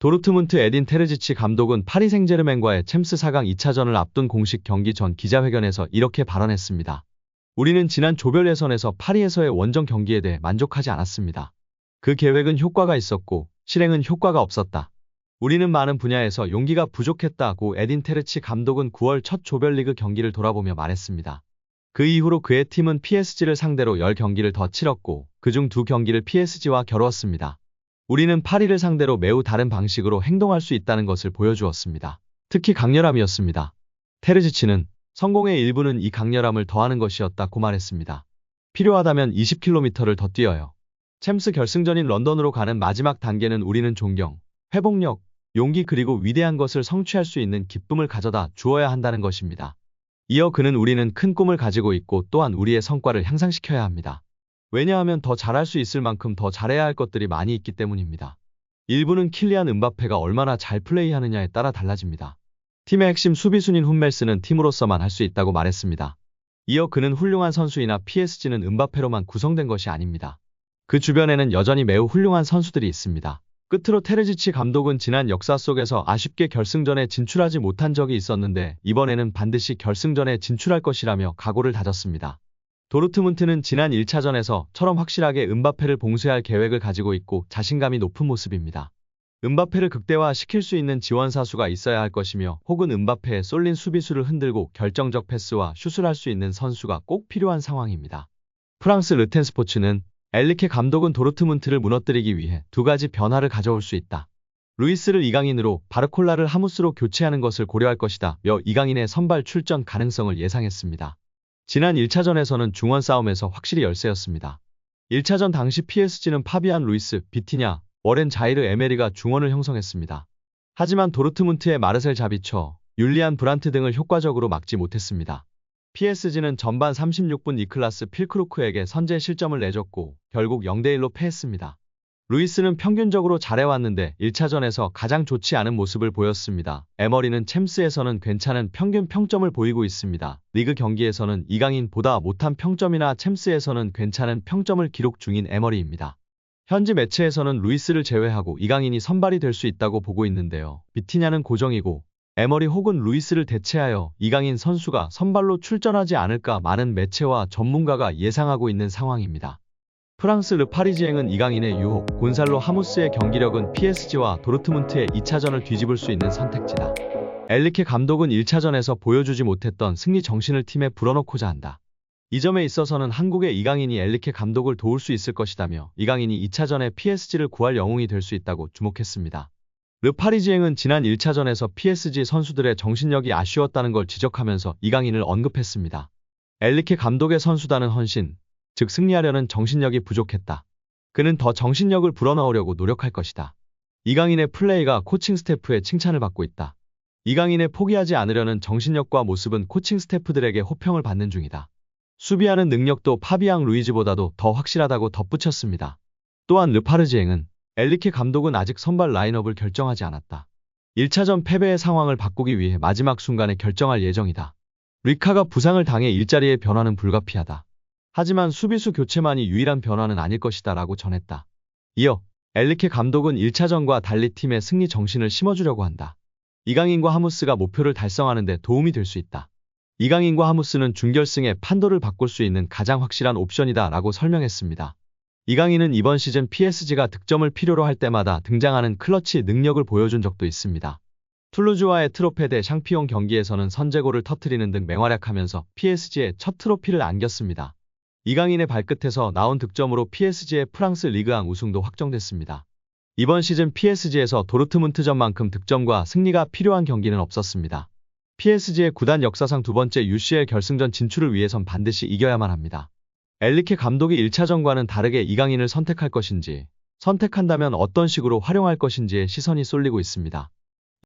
도르트문트 에딘 테르지치 감독은 파리 생제르맹과의 챔스 4강 2차전을 앞둔 공식 경기 전 기자회견에서 이렇게 발언했습니다. 우리는 지난 조별 예선에서 파리에서의 원정 경기에 대해 만족하지 않았습니다. 그 계획은 효과가 있었고 실행은 효과가 없었다. 우리는 많은 분야에서 용기가 부족했다고 에딘 테르치 감독은 9월 첫 조별리그 경기를 돌아보며 말했습니다. 그 이후로 그의 팀은 PSG를 상대로 10경기를 더 치렀고 그중 2경기를 PSG와 겨루었습니다. 우리는 파리를 상대로 매우 다른 방식으로 행동할 수 있다는 것을 보여주었습니다. 특히 강렬함이었습니다. 테르지치는 성공의 일부는 이 강렬함을 더하는 것이었다고 말했습니다. 필요하다면 20km를 더 뛰어요. 챔스 결승전인 런던으로 가는 마지막 단계는 우리는 존경, 회복력, 용기 그리고 위대한 것을 성취할 수 있는 기쁨을 가져다 주어야 한다는 것입니다. 이어 그는 우리는 큰 꿈을 가지고 있고 또한 우리의 성과를 향상시켜야 합니다. 왜냐하면 더 잘할 수 있을 만큼 더 잘해야 할 것들이 많이 있기 때문입니다. 일부는 킬리안 음바페가 얼마나 잘 플레이하느냐에 따라 달라집니다. 팀의 핵심 수비수인 훈멜스는 팀으로서만 할 수 있다고 말했습니다. 이어 그는 훌륭한 선수이나 PSG는 음바페로만 구성된 것이 아닙니다. 그 주변에는 여전히 매우 훌륭한 선수들이 있습니다. 끝으로 테르지치 감독은 지난 역사 속에서 아쉽게 결승전에 진출하지 못한 적이 있었는데 이번에는 반드시 결승전에 진출할 것이라며 각오를 다졌습니다. 도르트문트는 지난 1차전에서처럼 확실하게 음바페를 봉쇄할 계획을 가지고 있고 자신감이 높은 모습입니다. 음바페를 극대화시킬 수 있는 지원사수가 있어야 할 것이며 혹은 음바페의 쏠린 수비수를 흔들고 결정적 패스와 슛을 할 수 있는 선수가 꼭 필요한 상황입니다. 프랑스 르텐스포츠는 엘리케 감독은 도르트문트를 무너뜨리기 위해 2가지 변화를 가져올 수 있다. 루이스를 이강인으로 바르콜라를 하무스로 교체하는 것을 고려할 것이다 며 이강인의 선발 출전 가능성을 예상했습니다. 지난 1차전에서는 중원 싸움에서 확실히 열세였습니다. 1차전 당시 PSG는 파비안 루이스, 비티냐, 워렌 자이르 에메리가 중원을 형성했습니다. 하지만 도르트문트의 마르셀 자비처, 율리안 브란트 등을 효과적으로 막지 못했습니다. PSG는 전반 36분 니클라스 필크루크에게 선제 실점을 내줬고 결국 0대1로 패했습니다. 루이스는 평균적으로 잘해왔는데 1차전에서 가장 좋지 않은 모습을 보였습니다. 에머리는 챔스에서는 괜찮은 평균 평점을 보이고 있습니다. 리그 경기에서는 이강인보다 못한 평점이나 챔스에서는 괜찮은 평점을 기록 중인 에머리입니다. 현지 매체에서는 루이스를 제외하고 이강인이 선발이 될 수 있다고 보고 있는데요. 비티냐는 고정이고 에머리 혹은 루이스를 대체하여 이강인 선수가 선발로 출전하지 않을까 많은 매체와 전문가가 예상하고 있는 상황입니다. 프랑스 르 파리지앵은 이강인의 유혹, 곤살로 하무스의 경기력은 PSG와 도르트문트의 2차전을 뒤집을 수 있는 선택지다. 엘리케 감독은 1차전에서 보여주지 못했던 승리 정신을 팀에 불어넣고자 한다. 이 점에 있어서는 한국의 이강인이 엘리케 감독을 도울 수 있을 것이다며 이강인이 2차전에 PSG를 구할 영웅이 될 수 있다고 주목했습니다. 르 파리지앵은 지난 1차전에서 PSG 선수들의 정신력이 아쉬웠다는 걸 지적하면서 이강인을 언급했습니다. 엘리케 감독의 선수단은 헌신, 즉 승리하려는 정신력이 부족했다. 그는 더 정신력을 불어넣으려고 노력할 것이다. 이강인의 플레이가 코칭 스태프의 칭찬을 받고 있다. 이강인의 포기하지 않으려는 정신력과 모습은 코칭 스태프들에게 호평을 받는 중이다. 수비하는 능력도 파비앙 루이즈보다도 더 확실하다고 덧붙였습니다. 또한 르파르지앵은 엘리케 감독은 아직 선발 라인업을 결정하지 않았다. 1차전 패배의 상황을 바꾸기 위해 마지막 순간에 결정할 예정이다. 리카가 부상을 당해 일자리의 변화는 불가피하다. 하지만 수비수 교체만이 유일한 변화는 아닐 것이다 라고 전했다. 이어 엘리케 감독은 1차전과 달리 팀의 승리 정신을 심어주려고 한다. 이강인과 하무스가 목표를 달성하는 데 도움이 될 수 있다. 이강인과 하무스는 준결승의 판도를 바꿀 수 있는 가장 확실한 옵션이다 라고 설명했습니다. 이강인은 이번 시즌 PSG가 득점을 필요로 할 때마다 등장하는 클러치 능력을 보여준 적도 있습니다. 툴루즈와의 트로페 대 샹피용 경기에서는 선제골을 터뜨리는 등 맹활약하면서 PSG에 첫 트로피를 안겼습니다. 이강인의 발끝에서 나온 득점으로 PSG의 프랑스 리그앙 우승도 확정됐습니다. 이번 시즌 PSG에서 도르트문트전만큼 득점과 승리가 필요한 경기는 없었습니다. PSG의 구단 역사상 2번째 UCL 결승전 진출을 위해선 반드시 이겨야만 합니다. 엘리케 감독이 1차전과는 다르게 이강인을 선택할 것인지, 선택한다면 어떤 식으로 활용할 것인지에 시선이 쏠리고 있습니다.